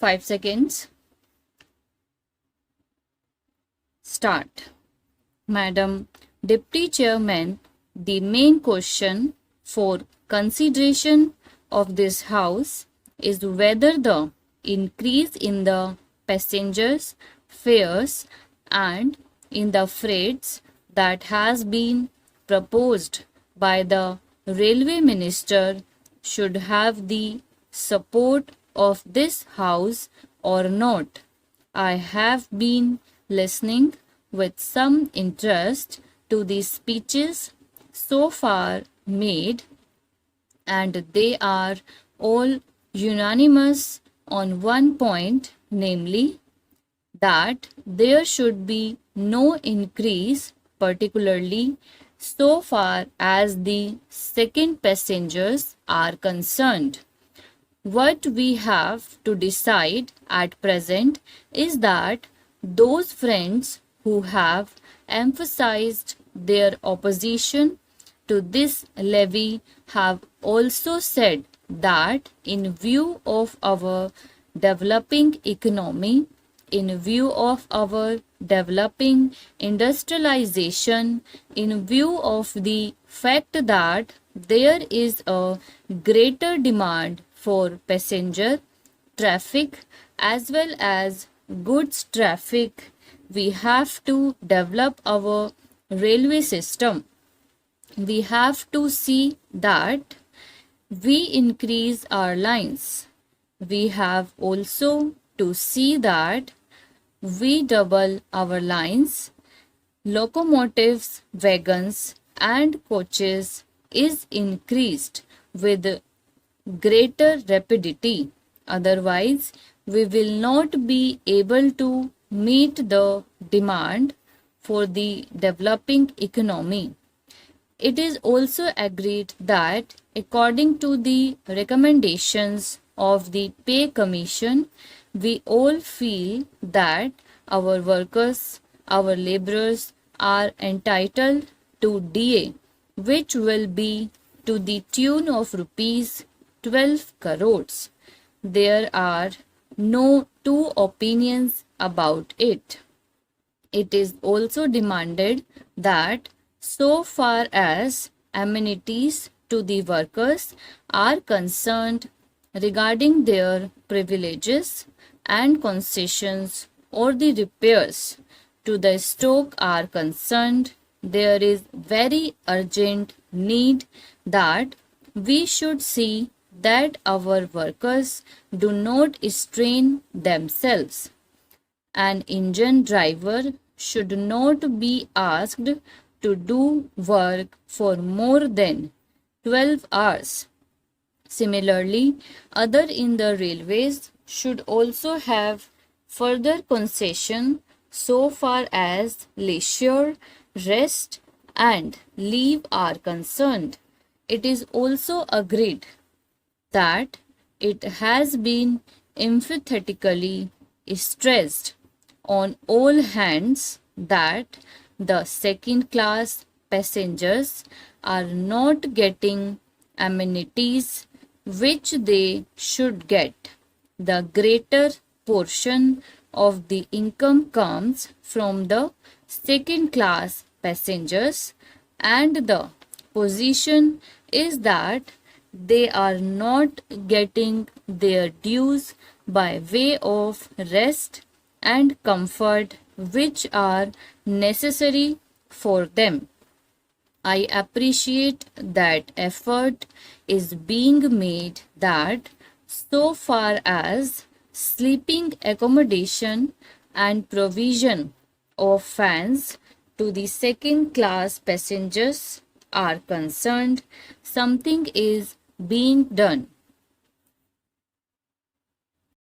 5 seconds. Start. Madam Deputy Chairman, the main question for consideration of this House is whether the increase in the passengers' fares and in the freights that has been proposed by the Railway Minister should have the support of this House or not. I have been listening with some interest to the speeches so far made, and they are all unanimous on one point, namely that there should be no increase, particularly so far as the second passengers are concerned. What we have to decide at present is that those friends who have emphasized their opposition to this levy have also said that in view of our developing economy, in view of our developing industrialization, in view of the fact that there is a greater demand for passenger traffic as well as goods traffic, we have to develop our railway system. We have to see that we increase our lines. We have also to see that we double our lines. Locomotives, wagons, and coaches is increased with greater rapidity. Otherwise, we will not be able to meet the demand for the developing economy. It is also agreed that according to the recommendations of the Pay Commission, we all feel that our workers, our laborers are entitled to DA, which will be to the tune of rupees 12 crores. There are no two opinions about it. It is also demanded that so far as amenities to the workers are concerned regarding their privileges and concessions or the repairs to the stock are concerned, there is very urgent need that we should see that our workers do not strain themselves. An engine driver should not be asked to do work for more than 12 hours. Similarly, other in the railways should also have further concession so far as leisure, rest, and leave are concerned. It is also agreed that it has been emphatically stressed on all hands that the second class passengers are not getting amenities which they should get. The greater portion of the income comes from the second class passengers, and the position is that they are not getting their dues by way of rest and comfort which are necessary for them. I appreciate that effort is being made that so far as sleeping accommodation and provision of fans to the second class passengers are concerned, something is being done.